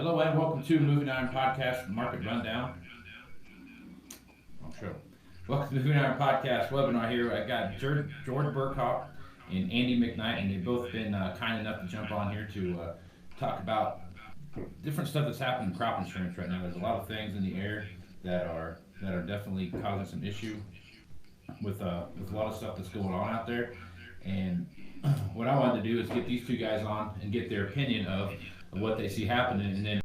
Hello and welcome to Moving Iron Podcast Market Rundown. Oh, sure. Welcome to Moving Iron Podcast webinar here. I got George Burkhoff and Andy McKnight, and they've both been kind enough to jump on here to talk about different stuff that's happening in crop insurance right now. There's a lot of things in the air that are definitely causing some issue with a lot of stuff that's going on out there. And what I wanted to do is get these two guys on and get their opinion of what they see happening, and then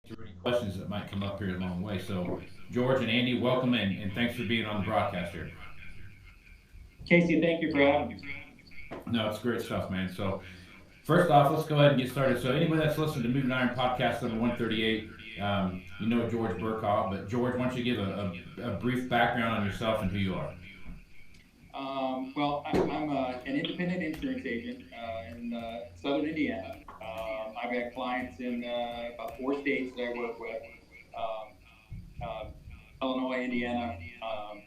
answer any questions that might come up here along the way. So, George and Andy, welcome and thanks for being on the broadcast here. Casey, thank you for having me. No, it's great stuff, man. So, first off, let's go ahead and get started. So, anyone that's listening to Moving Iron Podcast number 138, you know George Burkhoff, but George, why don't you give a brief background on yourself and who you are? Well, I'm an independent insurance agent in southern Indiana. I've got clients in about 4 states that I work with, Illinois, Indiana,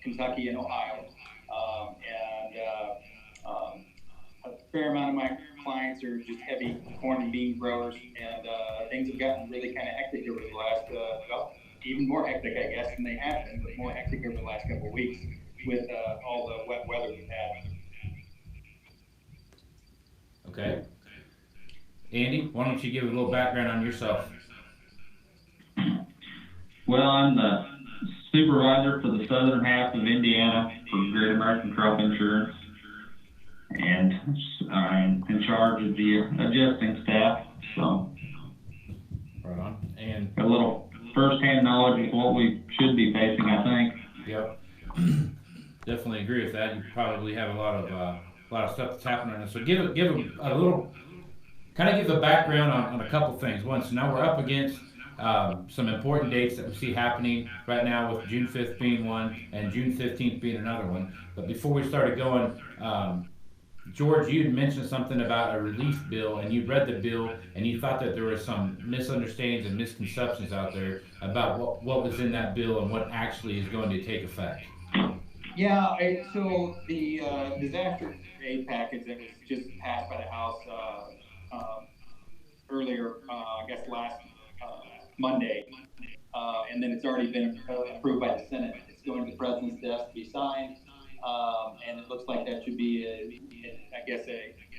Kentucky, and Ohio. A fair amount of my clients are just heavy corn and bean growers, and things have gotten really kind of hectic over the last, even more hectic, I guess, than they have been, but more hectic over the last couple of weeks with all the wet weather we've had. Okay. Andy, why don't you give a little background on yourself? Well, I'm the supervisor for the southern half of Indiana for Great American Crop Insurance, and I'm in charge of the adjusting staff, so Right on. And a little first-hand knowledge of what we should be facing, I think. Yep. Definitely agree with that. You probably have a lot of stuff that's happening right now. So give a little, kind of give the background on a couple things. One, so now we're up against some important dates that we see happening right now, with June 5th being one and June 15th being another one. But before we started going, George, you had mentioned something about a relief bill, and you read the bill, and you thought that there were some misunderstandings and misconceptions out there about what was in that bill and what actually is going to take effect. Yeah, so the disaster aid package that was just passed by the House earlier, I guess last Monday, and then it's already been approved by the Senate. It's going to the President's desk to be signed, and it looks like that should be,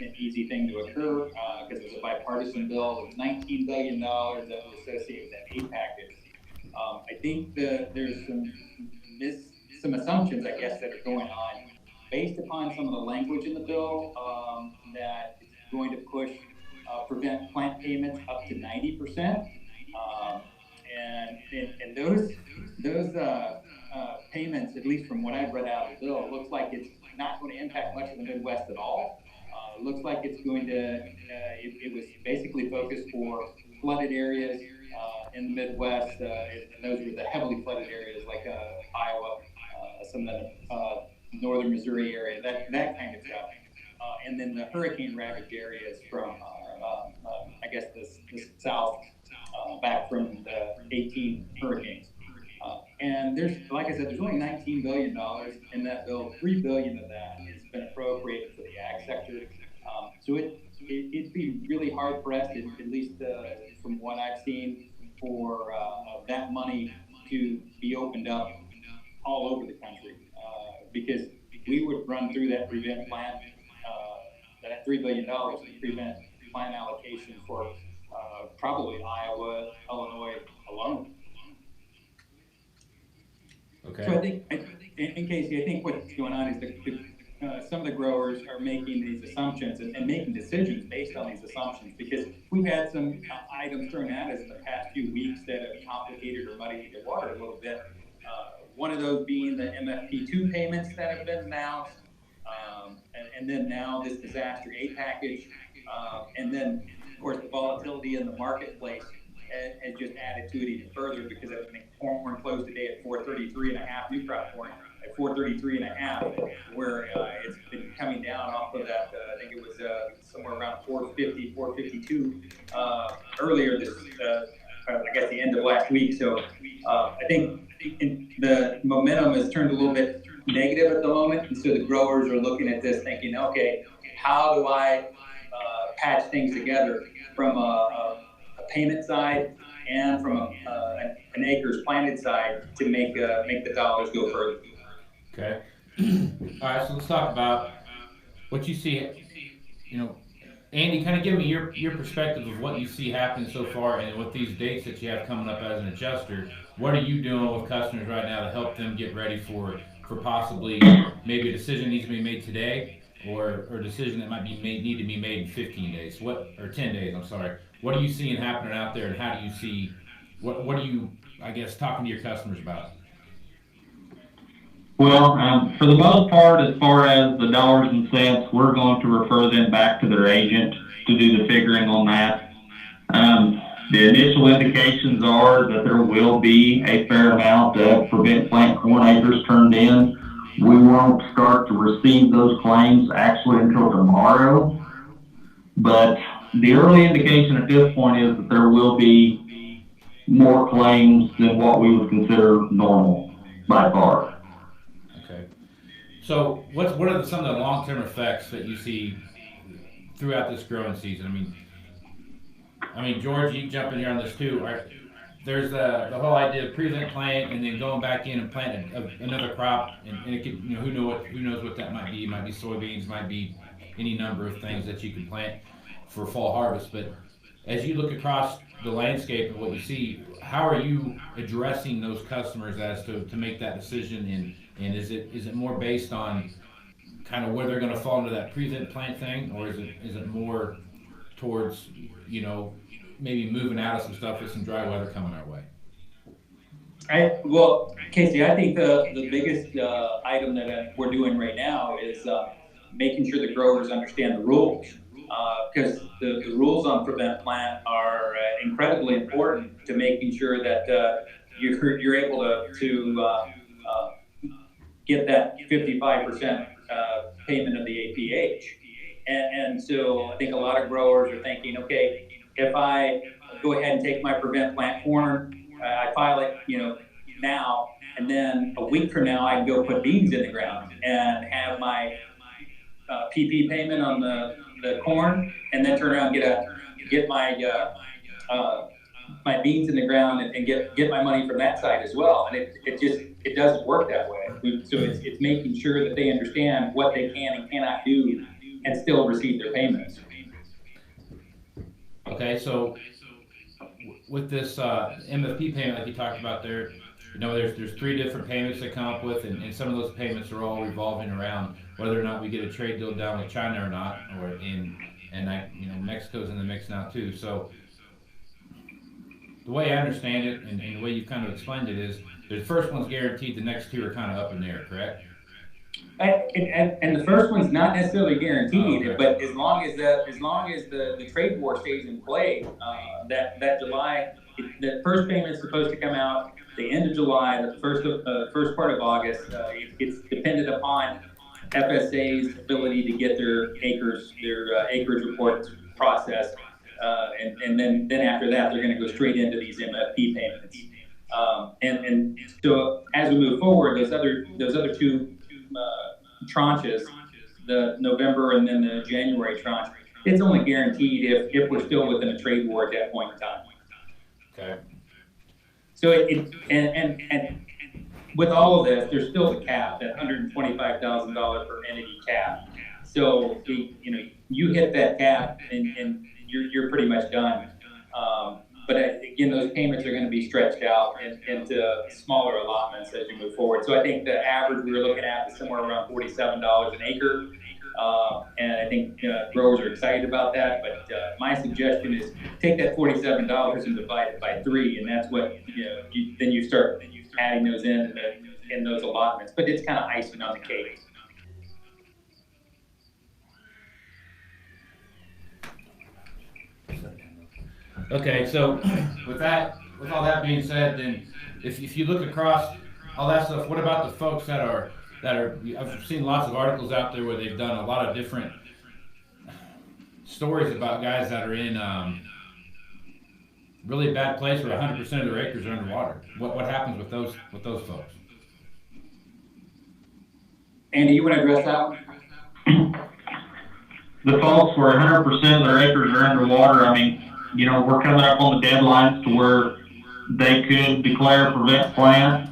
an easy thing to occur because it's a bipartisan bill. It's $19 billion that was associated with that aid package. I think that there's some assumptions, I guess, that are going on based upon some of the language in the bill that it's going to push prevent plant payments up to 90%, and those payments, at least from what I've read out of the bill, looks like it's not going to impact much of the Midwest at all. It looks like it's going to. It was basically focused for flooded areas in the Midwest, and those were the heavily flooded areas like Iowa, some of the northern Missouri area, that kind of stuff, and then the hurricane ravaged areas from, I guess, the south, back from the 18 hurricanes. And there's, like I said, there's only $19 billion in that bill. $3 billion of that has been appropriated for the ag sector. So it'd be really hard pressed, at least from what I've seen, for that money to be opened up all over the country, because we would run through that prevent plan, that $3 billion in prevent plan allocation for probably Iowa, Illinois alone. Okay. So I think, in Casey, I think what's going on is some of the growers are making these assumptions and making decisions based on these assumptions, because we've had some items thrown at us in the past few weeks that have complicated or muddied the water a little bit. One of those being the MFP2 payments that have been announced, and then now this disaster aid package, and then, of course, the volatility in the marketplace has just added to it even further, because I think corn closed today at 433.5, new crop corn at 433.5, where it's been coming down off of that. I think it was somewhere around 450, 452 earlier this, I guess, the end of last week. So I think the momentum has turned a little bit negative at the moment, and so the growers are looking at this thinking, okay, how do I patch things together from a payment side and from an acres planted side to make the dollars go further. Okay. All right. So let's talk about what you see. You know, Andy, kind of give me your perspective of what you see happening so far, and with these dates that you have coming up as an adjuster. What are you doing with customers right now to help them get ready for possibly maybe a decision needs to be made today, or a decision that might be made need to be made in 15 days, what or 10 days? I'm sorry. What are you seeing happening out there, and how do you see what are you, I guess, talking to your customers about? Well, for the most part, as far as the dollars and cents, we're going to refer them back to their agent to do the figuring on that. The initial indications are that there will be a fair amount of prevent plant corn acres turned in. We won't start to receive those claims actually until tomorrow, but the early indication at this point is that there will be more claims than what we would consider normal by far. Okay. So what are some of the long term effects that you see throughout this growing season? I mean, George, you jump in here on this too. Right? There's the whole idea of prevent plant and then going back in and planting another crop, and it could, who knows what that might be. It might be soybeans, might be any number of things that you can plant for fall harvest. But as you look across the landscape and what you see, how are you addressing those customers as to make that decision? And is it more based on kind of where they're going to fall into that prevent plant thing, or is it more towards maybe moving out of some stuff with some dry weather coming our way? Well, Casey, I think the biggest item that we're doing right now is making sure the growers understand the rules, because the rules on prevent plant are incredibly important to making sure that you're able to get that 55% payment of the APH. And so I think a lot of growers are thinking, okay, if I go ahead and take my prevent plant corn, I file it, now, and then a week from now I can go put beans in the ground and have my PP payment on the corn, and then turn around and get my my beans in the ground and get my money from that side as well. And it doesn't work that way. So it's making sure that they understand what they can and cannot do and still receive their payments. Okay, so with this MFP payment like you talked about there, there's three different payments they come up with, and some of those payments are all revolving around whether or not we get a trade deal down with China or not, Mexico's in the mix now too. So the way I understand it, and the way you kind of explained it, is the first one's guaranteed, the next two are kind of up in the air, correct? And the first one's not necessarily guaranteed, okay. But as long as the trade war stays in play, that July, the first payment's supposed to come out the end of July, the first part of August. It's dependent upon FSA's ability to get their acreage reports processed, and then after that they're going to go straight into these MFP payments. And so as we move forward, those other two tranches, the November and then the January tranche, it's only guaranteed if we're still within a trade war at that point in time. Okay. So and with all of this, there's still the cap, that $125,000 per entity cap. So you hit that cap and you're pretty much done. But again, those payments are going to be stretched out into smaller allotments as you move forward. So I think the average we were looking at is somewhere around $47 an acre. And I think growers are excited about that. But my suggestion is take that $47 and divide it by 3, and that's what then you start adding those in those allotments. But it's kind of icing on the cake. Okay, so with all that being said, then if you look across all that stuff, what about the folks that are I've seen lots of articles out there where they've done a lot of different stories about guys that are in really bad place where 100% of their acres are underwater. What happens with those folks? Andy, you want to address that one? The folks where 100% of their acres are underwater, we're coming up on the deadlines to where they could declare prevent plant.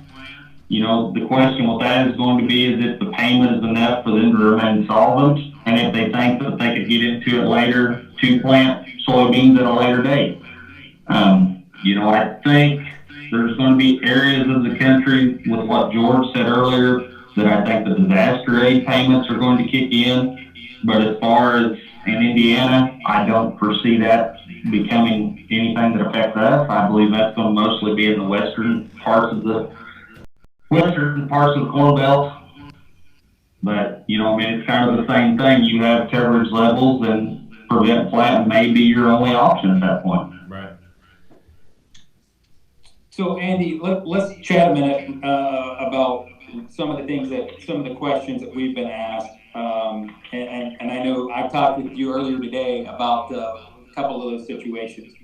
The question with that is going to be is if the payment is enough for them to remain solvent, and if they think that they could get into it later to plant soybeans at a later date. I think there's going to be areas of the country with what George said earlier that I think the disaster aid payments are going to kick in. But as far as in Indiana, I don't foresee that becoming anything that affects us. I believe that's going to mostly be in the western parts of the Corn Belt. But, it's kind of the same thing. You have coverage levels, and prevent plant may be your only option at that point. Right. So, Andy, let's chat a minute about some of the questions that we've been asked. And I know I've talked with you earlier today about a couple of those situations.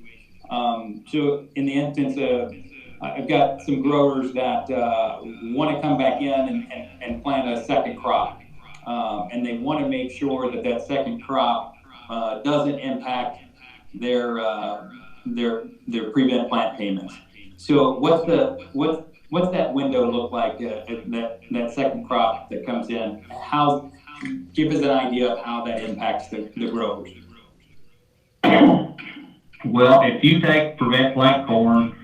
So in the instance of, I've got some growers that want to come back in and plant a second crop. And they want to make sure that second crop doesn't impact their prevent plant payments. So what's that window look like, that second crop that comes in? Give us an idea of how that impacts the growers. Well, if you take prevent plant corn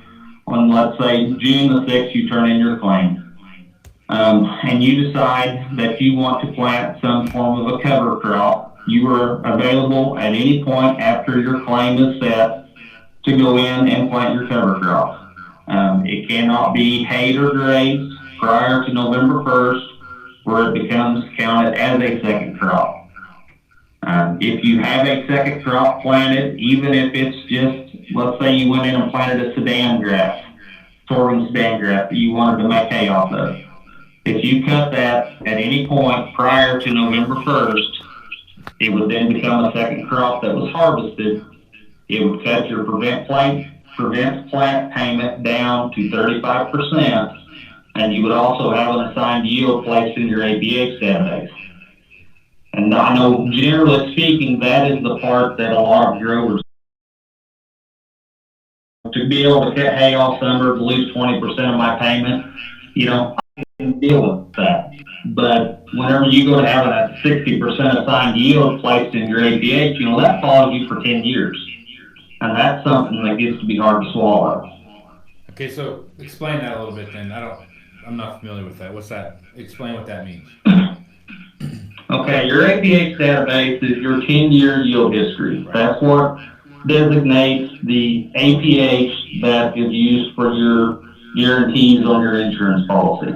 on, let's say, June the 6th, you turn in your claim, and you decide that you want to plant some form of a cover crop, you are available at any point after your claim is set to go in and plant your cover crop. It cannot be hayed or grazed prior to November 1st, where it becomes counted as a second crop. If you have a second crop planted, even if it's just, let's say you went in and planted a Sudan grass, sorghum Sudan grass that you wanted to make hay off of, if you cut that at any point prior to November 1st, it would then become a second crop that was harvested. It would cut your prevent plant payment down to 35%, and you would also have an assigned yield placed in your APH database. And I know, generally speaking, that is the part that a lot of growers, to be able to cut hay all summer, to lose 20% of my payment, I can deal with that. But whenever you go to having a 60% assigned yield placed in your APH, that follows you for 10 years. And that's something that gets to be hard to swallow. Okay, so explain that a little bit then. I'm not familiar with that. What's that? Explain what that means. Okay, your APH database is your 10-year yield history. Right. That's what designates the APH that is used for your guarantees on your insurance policy.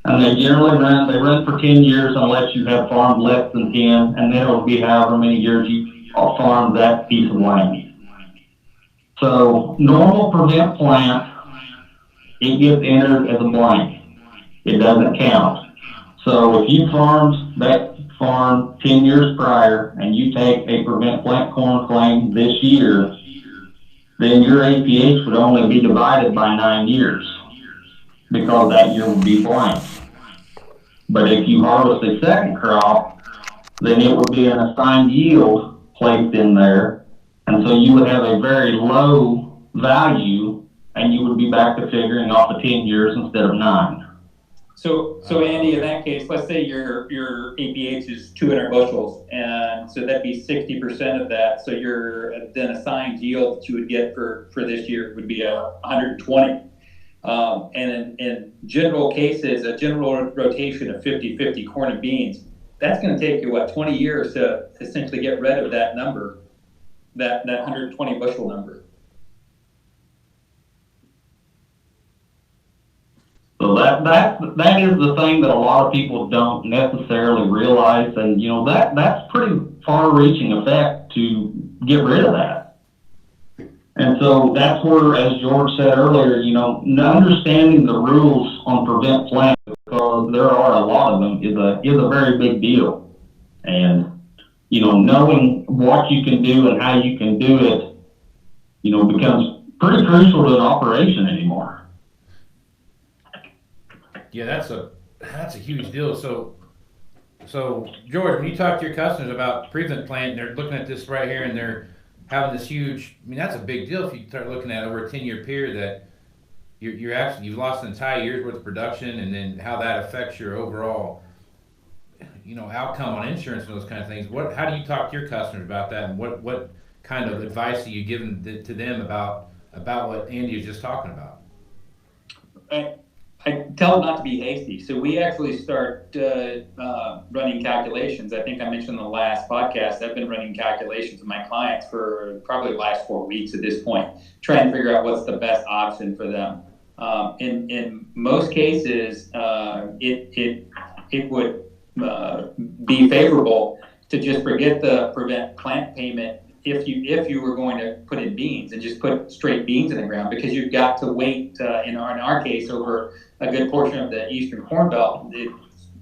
And they generally run for 10 years unless you have farmed less than 10, and then it'll be however many years you farm that piece of land. So normal prevent plant, it gets entered as a blank. It doesn't count. So if you farmed that farm 10 years prior and you take a prevent plant corn claim this year, then your APH would only be divided by 9 years because that year would be blank. But if you harvest a second crop, then it would be an assigned yield placed in there. And so you would have a very low value, and you would be back to figuring off the 10 years instead of 9. So Andy, in that case, let's say your APH is 200 bushels, and so that'd be 60% of that. So your then assigned yield that you would get for this year would be 120. And in general cases, a general rotation of 50-50 corn and beans, that's going to take you 20 years to essentially get rid of that number, that 120 bushel number. So that is the thing that a lot of people don't necessarily realize, and that's pretty far-reaching effect to get rid of that. And so that's where, as George said earlier, understanding the rules on prevent plant, because there are a lot of them, is a very big deal. And knowing what you can do and how you can do it, becomes pretty crucial to an operation anymore. Yeah, that's a huge deal. So George, when you talk to your customers about prevent plant, they're looking at this right here and they're having this huge. I mean, that's a big deal if you start looking at over a 10-year period that you're actually you've lost an entire year's worth of production, and then how that affects your overall outcome on insurance and those kind of things. How do you talk to your customers about that, and what kind of advice are you giving to them about what Andy was just talking about? I tell them not to be hasty. So we actually start running calculations. I think I mentioned in the last podcast, I've been running calculations with my clients for probably the last 4 weeks at this point, trying to figure out what's the best option for them. In most cases, it would be favorable to just forget the prevent plant payment if you were going to put in beans and just put straight beans in the ground, because you've got to wait in our case over a good portion of the eastern corn belt.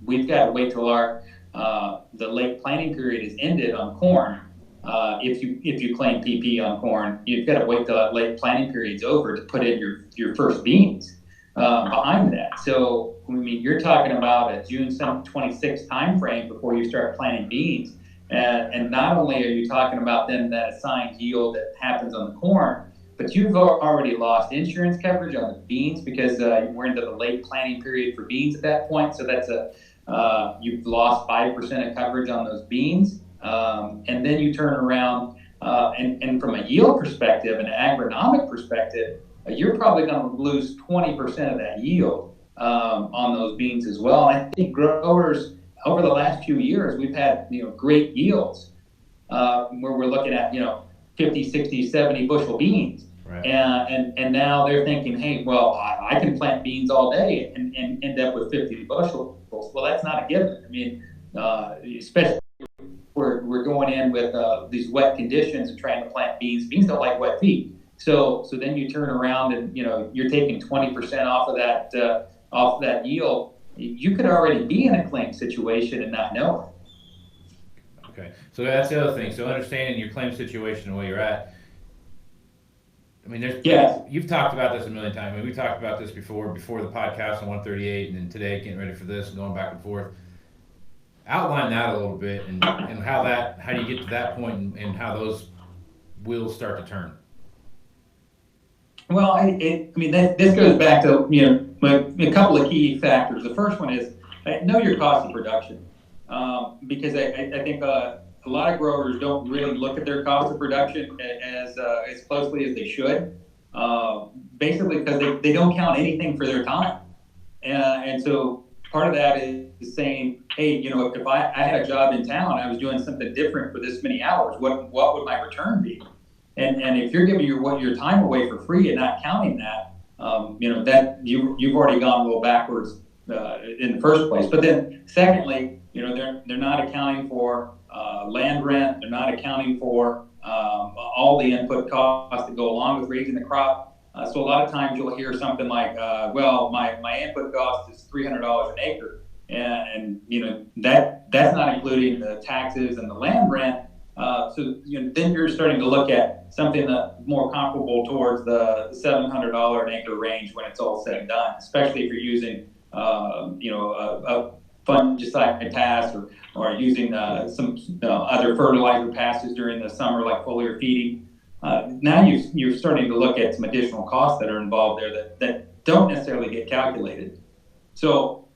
We've got to wait till the late planting period is ended on corn. If you claim PP on corn, you've got to wait till that late planting period's over to put in your first beans behind that. So I mean, you're talking about a June 26 time frame before you start planting beans. And not only are you talking about then that assigned yield that happens on the corn, but you've already lost insurance coverage on the beans because we're into the late planting period for beans at that point. So that's you've lost 5% of coverage on those beans. And then you turn around and from a yield perspective, an agronomic perspective, you're probably going to lose 20% of that yield on those beans as well. And I think growers over the last few years, we've had great yields where we're looking at 50, 60, 70 bushel beans. Right. And now they're thinking, hey, well, I can plant beans all day and end up with 50 bushels. Well, that's not a given. I mean, especially we're going in with these wet conditions and trying to plant beans. Beans don't like wet feet. So then you turn around and you're taking 20% off of that yield. You could already be in a claim situation and not know it. Okay, so that's the other thing. So understanding your claim situation and where you're at. I mean, you've talked about this a million times. I mean, we talked about this before the podcast on 138, and then today getting ready for this and going back and forth. Outline that a little bit and how do you get to that point and how those wheels start to turn. Well, this goes back to a couple of key factors. The first one is know your cost of production, because I think a lot of growers don't really look at their cost of production as closely as they should, basically because they don't count anything for their time, and so part of that is saying, hey, if I had a job in town, I was doing something different for this many hours, what would my return be? And if you're giving your time away for free and not counting that, that you've already gone a little backwards in the first place. But then secondly, they're not accounting for land rent. They're not accounting for all the input costs that go along with raising the crop. So a lot of times you'll hear something like, well, my input cost is $300 an acre, and that's not including the taxes and the land rent. So then you're starting to look at something that's more comparable towards the $700 an acre range when it's all said and done, especially if you're using a fungicide pass or using some other fertilizer passes during the summer like foliar feeding. Now you're starting to look at some additional costs that are involved there that don't necessarily get calculated. So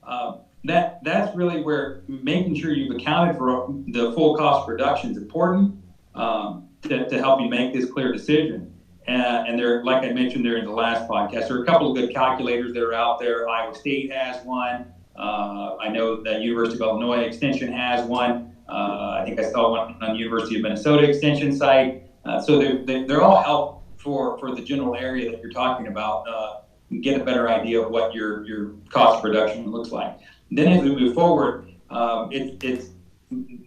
that's really where making sure you've accounted for the full cost of production is important to help you make this clear decision. And there, like I mentioned there in the last podcast, there are a couple of good calculators that are out there. Iowa State has one. I know that University of Illinois Extension has one. I think I saw one on the University of Minnesota Extension site. So they're all help for the general area that you're talking about. Get a better idea of what your cost of production looks like. Then as we move forward, it's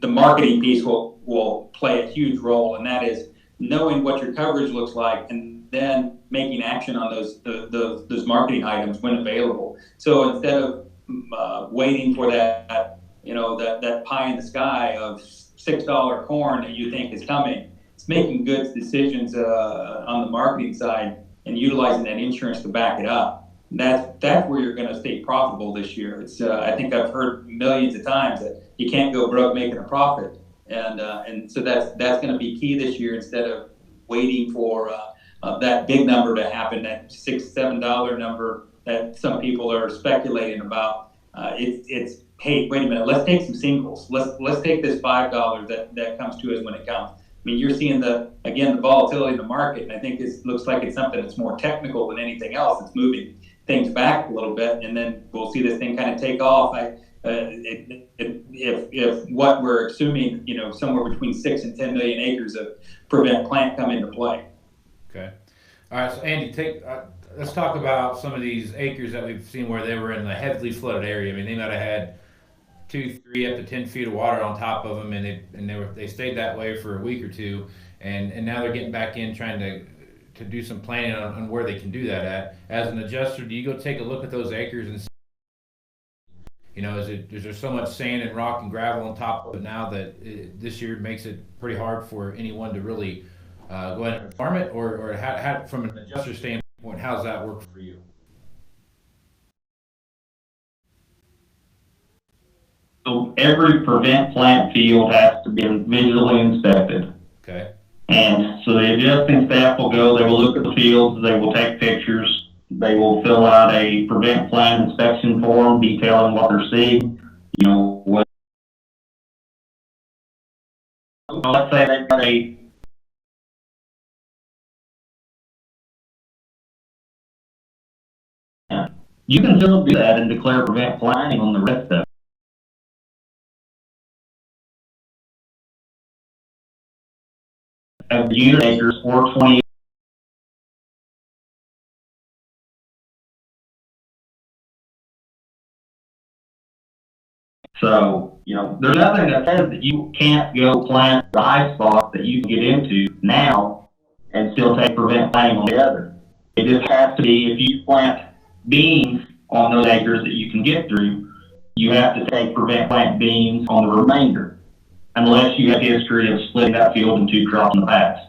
the marketing piece will play a huge role, and that is knowing what your coverage looks like and then making action on those marketing items when available. So instead of waiting for that pie in the sky of $6 corn that you think is coming, it's making good decisions on the marketing side and utilizing that insurance to back it up. That's where you're going to stay profitable this year. It's I think I've heard millions of times that you can't go broke making a profit, and so that's going to be key this year. Instead of waiting for that big number to happen, that $6-7 number that some people are speculating about. It's hey, wait a minute, let's take some singles. Let's take this $5 that comes to us when it comes. I mean, you're seeing the volatility in the market, and I think this looks like it's something that's more technical than anything else. It's moving things back a little bit, and then we'll see this thing kind of take off. If what we're assuming, somewhere between 6 and 10 million acres of prevent plant come into play. Okay. All right. So Andy, let's talk about some of these acres that we've seen where they were in the heavily flooded area. I mean, they might have had 2, 3, up to 10 feet of water on top of them, and they stayed that way for a week or two, and now they're getting back in trying to do some planning on where they can do that at. As an adjuster, do you go take a look at those acres and see, is there so much sand and rock and gravel on top of it now that this year makes it pretty hard for anyone to really go ahead and farm it, or how, from an adjuster standpoint, how's that work for you? So every prevent plant field has to be visually inspected. Okay. And so the adjusting staff will go, they will look at the fields, they will take pictures, they will fill out a prevent plant inspection form detailing what they're seeing. Let's say they've got you can still do that and declare prevent planting on the rest of the unit acres or 20. So, there's nothing that says that you can't go plant the high spot that you can get into now and still take prevent planting on the other. It just has to be, if you plant beans on those acres that you can get through, you have to take prevent plant beans on the remainder, unless you have history of splitting that field into 2 crops in the past.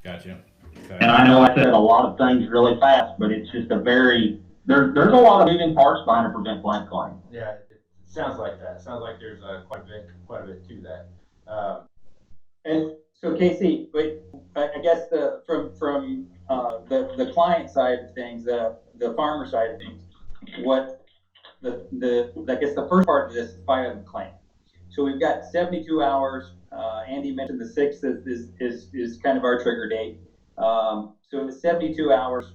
Gotcha. Okay. And I know I said a lot of things really fast, but it's just there's a lot of moving parts behind a prevent plant claim. Yeah, it sounds like that. It sounds like there's quite a bit to that. And so, Casey, I guess from the client side of things, the farmer side of things, what I guess the first part of this is filing the claim. So we've got 72 hours. Andy mentioned the 6th is kind of our trigger date. So it's 72 hours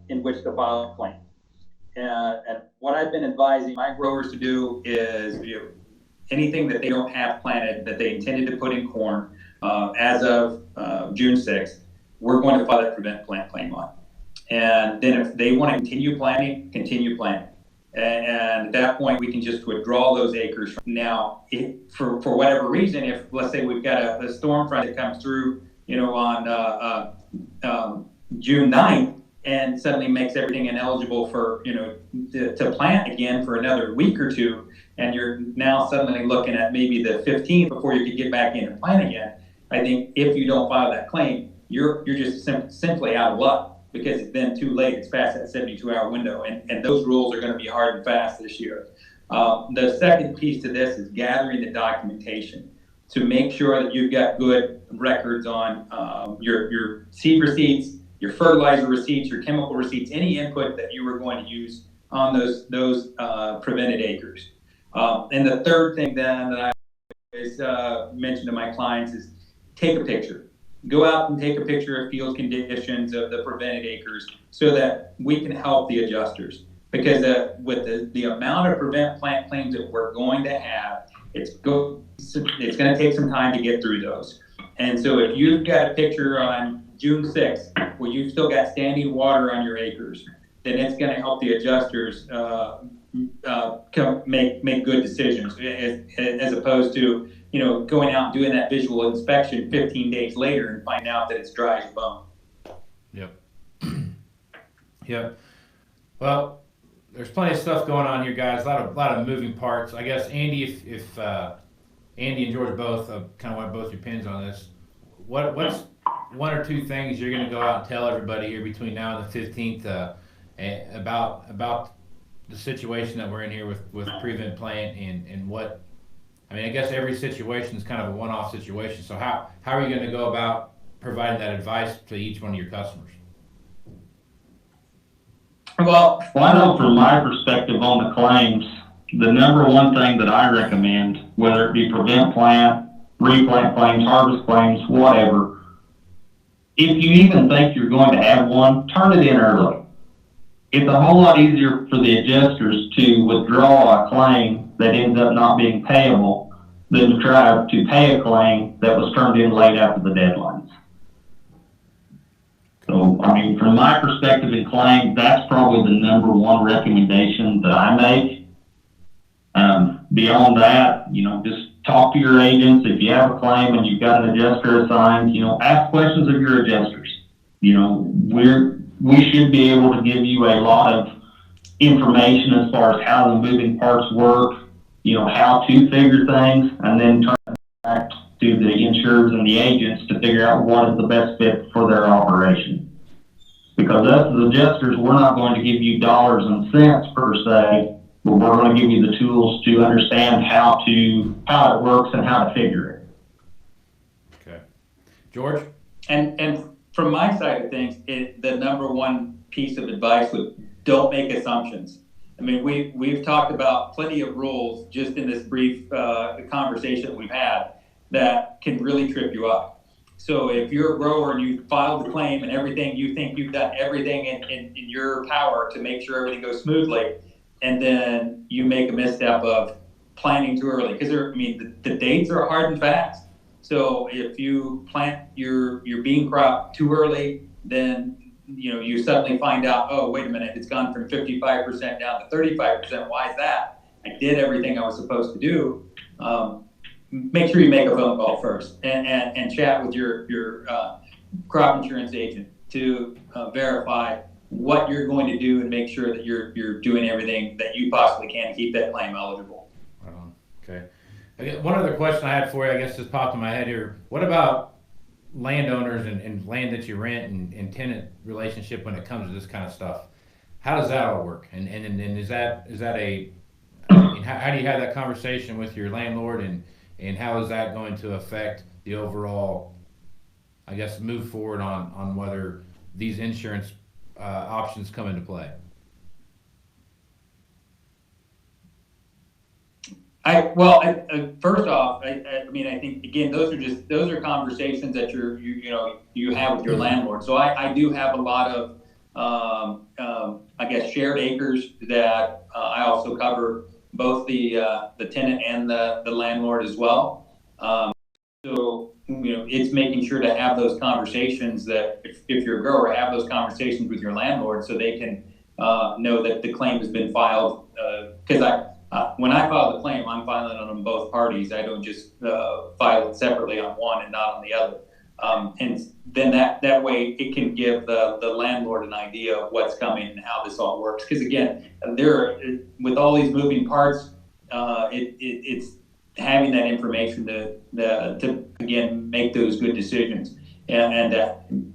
in which to file a claim. And what I've been advising my growers to do is anything that they don't have planted that they intended to put in corn as of June 6th, we're going to file that prevent plant claim on. And then if they want to continue planting, continue planting. And at that point, we can just withdraw those acres. Now, for whatever reason, if let's say we've got a storm front that comes through, on June 9th, and suddenly makes everything ineligible for to plant again for another week or two, and you're now suddenly looking at maybe the 15th before you could get back in and plant again. I think if you don't file that claim, you're just simply out of luck, because it's then too late. It's past that 72-hour window, and those rules are going to be hard and fast this year. The second piece to this is gathering the documentation to make sure that you've got good records on your seed receipts, your fertilizer receipts, your chemical receipts, any input that you were going to use on those prevented acres. And the third thing then that I always mention to my clients is take a picture. Go out and take a picture of field conditions of the prevented acres so that we can help the adjusters. Because with the amount of prevent plant claims that we're going to have, it's going to take some time to get through those. And so if you've got a picture on June 6th where you've still got standing water on your acres, then it's going to help the adjusters make good decisions, as opposed to going out and doing that visual inspection 15 days later and find out that it's dry as a bone. Yep. Yep. Well, there's plenty of stuff going on here, guys. A lot of moving parts. I guess Andy, if Andy and George both kind of want both your pins on this, what's 1 or 2 things you're going to go out and tell everybody here between now and the 15th about the situation that we're in here with prevent plant and what. I mean, I guess every situation is kind of a one-off situation. So how are you going to go about providing that advice to each one of your customers? Well, I know from my perspective on the claims, the number one thing that I recommend, whether it be prevent plant, replant claims, harvest claims, whatever, if you even think you're going to have one, turn it in early. It's a whole lot easier for the adjusters to withdraw a claim that ends up not being payable than to try to pay a claim that was turned in late after the deadlines. So, I mean, from my perspective in claims, that's probably the number one recommendation that I make. Beyond that, just talk to your agents. If you have a claim and you've got an adjuster assigned, ask questions of your adjusters. We should be able to give you a lot of information as far as how the moving parts work, how to figure things, and then turn it back to the insurers and the agents to figure out what is the best fit for their operation. Because us as adjusters, we're not going to give you dollars and cents per se, but we're going to give you the tools to understand how it works and how to figure it. Okay. George? And from my side of things, the number one piece of advice would don't make assumptions. I mean, we've talked about plenty of rules just in this brief conversation that we've had that can really trip you up. So if you're a grower and you filed the claim and everything, you think you've done everything in your power to make sure everything goes smoothly, and then you make a misstep of planting too early. Because the dates are hard and fast. So if you plant your bean crop too early, then you suddenly find out, oh, wait a minute, it's gone from 55% down to 35%. Why is that? I did everything I was supposed to do. Make sure you make a phone call first and chat with your crop insurance agent to verify what you're going to do and make sure that you're doing everything that you possibly can to keep that claim eligible. Okay. One other question I had for you, I guess just popped in my head here. What about landowners and land that you rent and tenant relationship when it comes to this kind of stuff? How does that all work? And is that how do you have that conversation with your landlord and how is that going to affect the overall, I guess, move forward on whether these insurance options come into play? First off, I think again, those are conversations that you have with your landlord. So I do have a lot of I guess shared acres that I also cover both the tenant and the landlord as well. So it's making sure to have those conversations that if you're a grower, have those conversations with your landlord so they can know that the claim has been filed. Because when I file the claim, I'm filing it on both parties. I don't just file it separately on one and not on the other. And then that way it can give the landlord an idea of what's coming and how this all works. Because again, with all these moving parts, it's having that information to again make those good decisions and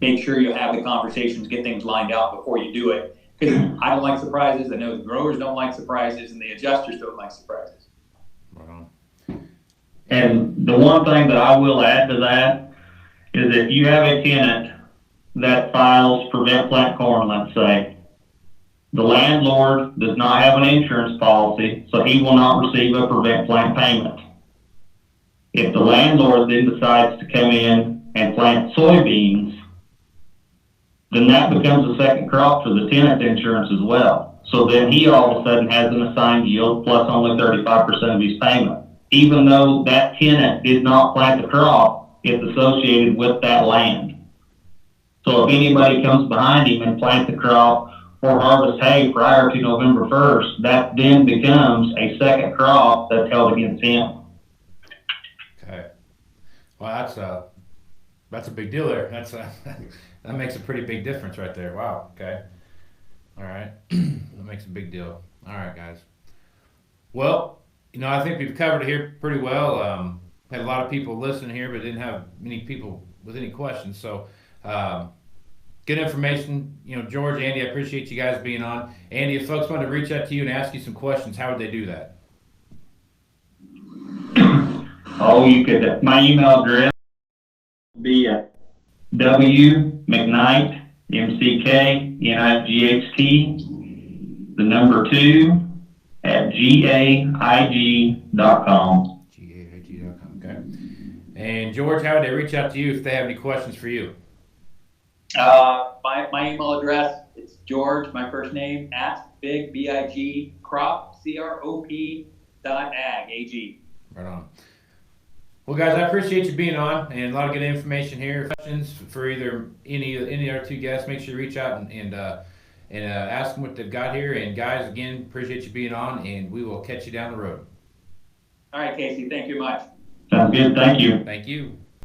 make sure you have the conversations, get things lined out before you do it. Because I don't like surprises. I know the growers don't like surprises, and the adjusters don't like surprises. Wow. And the one thing that I will add to that is if you have a tenant that files prevent plant corn, let's say, the landlord does not have an insurance policy, so he will not receive a prevent plant payment. If the landlord then decides to come in and plant soybeans, then that becomes a second crop for the tenant insurance as well. So then he all of a sudden has an assigned yield plus only 35% of his payment. Even though that tenant did not plant the crop, it's associated with that land. So if anybody comes behind him and plants the crop or harvest hay prior to November 1st, that then becomes a second crop that's held against him. Okay. Well, that's a big deal there. That makes a pretty big difference right there. Wow. Okay. All right. That makes a big deal. All right, guys. Well, I think we've covered it here pretty well. Had a lot of people listening here, but didn't have many people with any questions. So, good information. George, Andy, I appreciate you guys being on. Andy, if folks want to reach out to you and ask you some questions, how would they do that? Oh, you could. My email address would be W McKnight, McKnight, the number 2 at GAIG.com. GAIG.com. Okay. And George, how would they reach out to you if they have any questions for you? My email address, it's George, my first name, at big crop, CROP.ag, AG. Right on. Well, guys, I appreciate you being on, and a lot of good information here. Questions for either any of our two guests, make sure you reach out and ask them what they've got here. And guys, again, appreciate you being on, and we will catch you down the road. All right, Casey, thank you much. Sounds good. Thank you. Thank you.